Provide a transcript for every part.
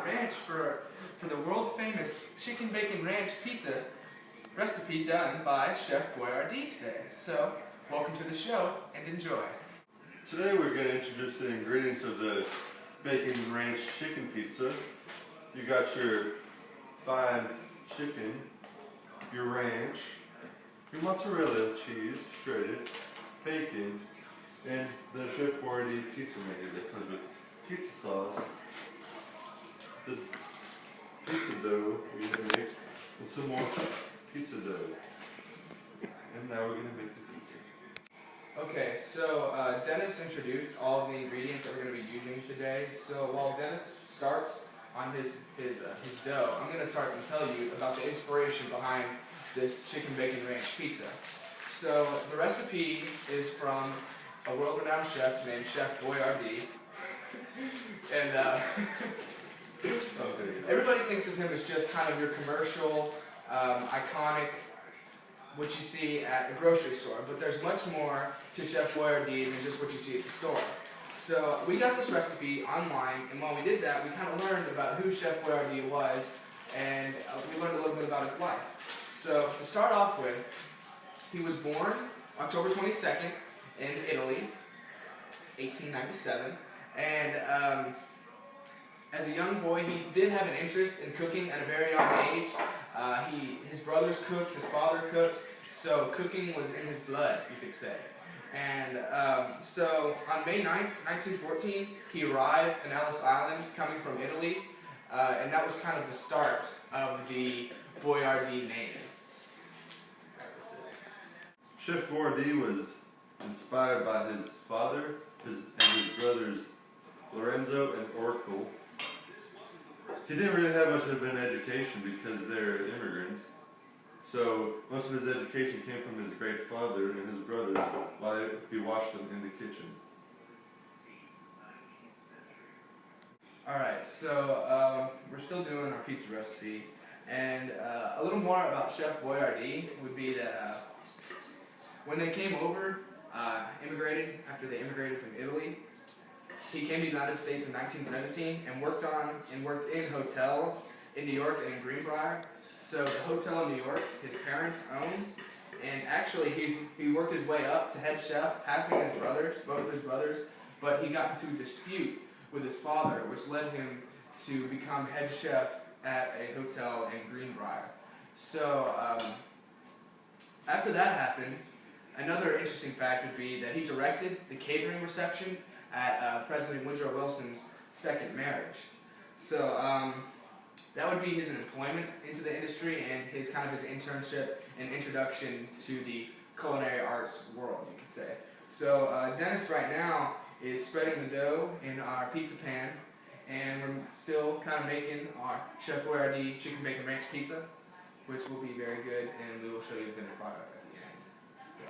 ranch for the world famous chicken bacon ranch pizza recipe done by Chef Boyardee today. So, welcome to the show and enjoy. Today we're going to introduce the ingredients of the bacon ranch chicken pizza. You got your fine chicken, your ranch, your mozzarella cheese, shredded, bacon, and the Chef Boyardee pizza maker that comes with pizza sauce, the pizza dough we're going to mix, and some more pizza dough. And now we're going to make the pizza. Okay, so Dennis introduced all of the ingredients that we're going to be using today. So while Dennis starts on his dough, I'm going to start to tell you about the inspiration behind this chicken bacon ranch pizza. So the recipe is from a world-renowned chef named Chef Boyardee, and everybody thinks of him as just kind of your commercial, iconic, what you see at the grocery store, but there's much more to Chef Boyardee than just what you see at the store. So we got this recipe online, and while we did that, we kind of learned about who Chef Boyardee was, and we learned a little bit about his life. So to start off with, he was born October 22nd in Italy, 1897, and as a young boy, he did have an interest in cooking at a very young age. His brothers cooked, his father cooked, so cooking was in his blood, you could say. And so on May 9th, 1914, he arrived in Ellis Island, coming from Italy, and that was kind of the start of the Boyardee name. That's it. Chef Boyardee was inspired by his father and his brothers Lorenzo and Oracle. He didn't really have much of an education because they're immigrants. So most of his education came from his great father and his brothers while he watched them in the kitchen. Alright, so we're still doing our pizza recipe, and a little more about Chef Boyardee would be that when they came over, immigrated from Italy, he came to the United States in 1917 and worked in hotels in New York and in Greenbrier. So the hotel in New York, his parents owned, and actually he worked his way up to head chef, passing his brothers, both of his brothers, but he got into a dispute with his father, which led him to become head chef at a hotel in Greenbrier. So after that happened, another interesting fact would be that he directed the catering reception at President Woodrow Wilson's second marriage. So that would be his employment into the industry and his internship and introduction to the culinary arts world, you could say. So Dennis right now is spreading the dough in our pizza pan, and we're still kind of making our Chef Boyardee chicken bacon ranch pizza, which will be very good, and we will show you the finished product at the end. So.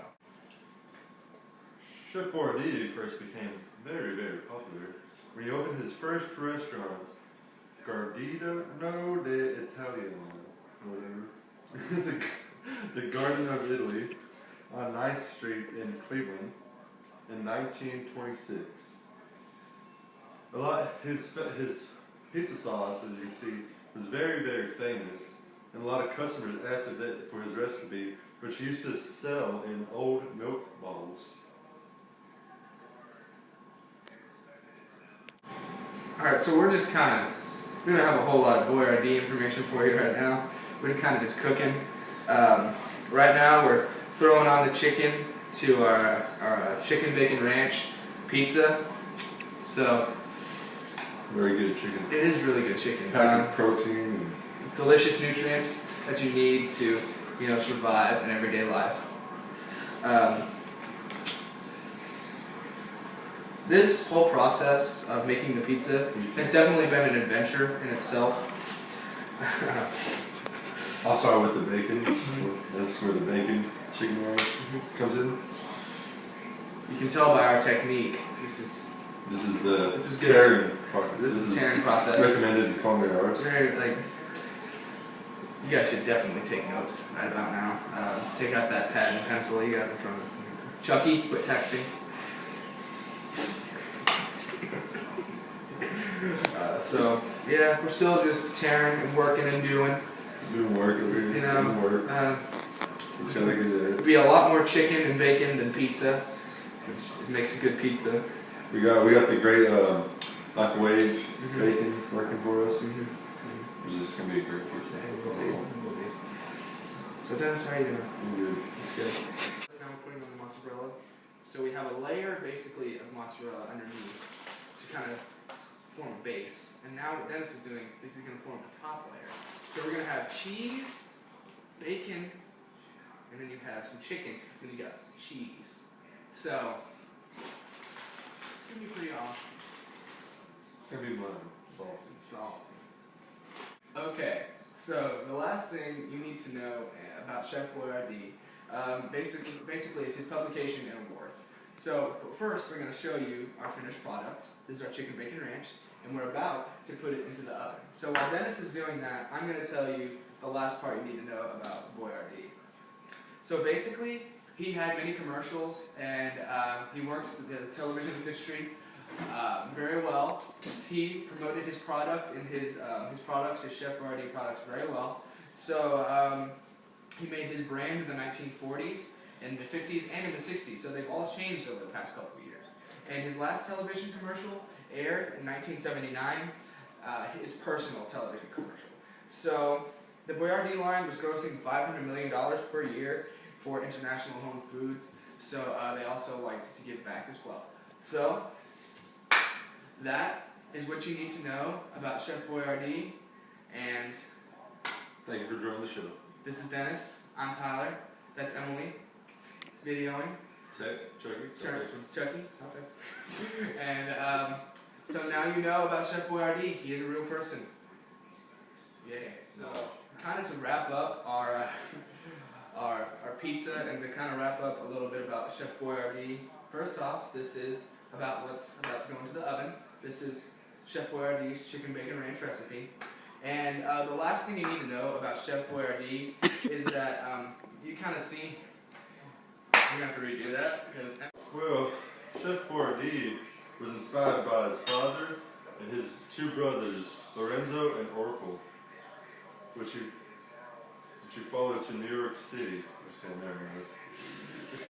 Chef Boyardee first became very, very popular when he opened his first restaurant, Giardino d'Italiano, whatever, the Garden of Italy, on 9th Street in Cleveland in 1926. His pizza sauce, as you can see, was very, very famous, and a lot of customers asked for his recipe, which he used to sell in old milk bottles. Alright, so we don't have a whole lot of Boyardee information for you right now. We're kind of just cooking. Right now we're throwing on the chicken to our chicken bacon ranch pizza. So very good chicken. It is really good chicken. Packed with protein and delicious nutrients that you need to, survive in everyday life. This whole process of making the pizza has definitely been an adventure in itself. I'll start with the bacon. That's where the bacon chicken ranch comes in. You can tell by our technique. This is tearing process. This is tearing process. Recommended in Culinary Arts. You guys should definitely take notes right about now. Take out that pad and pencil you got in front of you. Chucky, quit texting. So yeah, we're still just tearing and working and doing. Doing work over here. You know, doing work. It's gotta get it. It'd be a lot more chicken and bacon than pizza, which makes a good pizza. We got the great microwave bacon working for us. Which is gonna be a great pizza. So Dennis, how are you doing? I'm good. That's good. Now we're putting on the mozzarella. So we have a layer basically of mozzarella underneath to kind of form a base. And now what Dennis is doing is he's going to form a top layer. So we're going to have cheese, bacon, and then you have some chicken, and then you got cheese. So it's going to be pretty awesome. It's gonna be mine. Salt. It's awesome. Okay, so the last thing you need to know about Chef Boyardee, basically it's his publication and awards. So, but first we're going to show you our finished product. This is our chicken bacon ranch, and we're about to put it into the oven. So while Dennis is doing that, I'm going to tell you the last part you need to know about Boyardee. So basically, he had many commercials, and he worked in the television industry very well. He promoted his product and his products, his Chef Boyardee products, very well. So he made his brand in the 1940s, in the 50s, and in the 60s. So they've all changed over the past couple of years. And his last television commercial aired in 1979, his personal television commercial. So the Boyardee line was grossing $500 million per year for International Home Foods. So they also liked to give back as well. So that is what you need to know about Chef Boyardee. And Thank you for joining the show. this is Dennis. I'm Tyler. That's Emily. Videoing. Chucky. Stop it. And so now you know about Chef Boyardee. He is a real person. Yay. So kind of to wrap up our pizza and to kind of wrap up a little bit about Chef Boyardee. First off, this is about what's about to go into the oven. This is Chef Boyardee's chicken bacon ranch recipe. And the last thing you need to know about Chef Boyardee is that you kind of see. We're going to have to redo that because. Well, Chef Boyardee was inspired by his father and his two brothers, Lorenzo and Oracle, which he followed to New York City. Okay, never mind.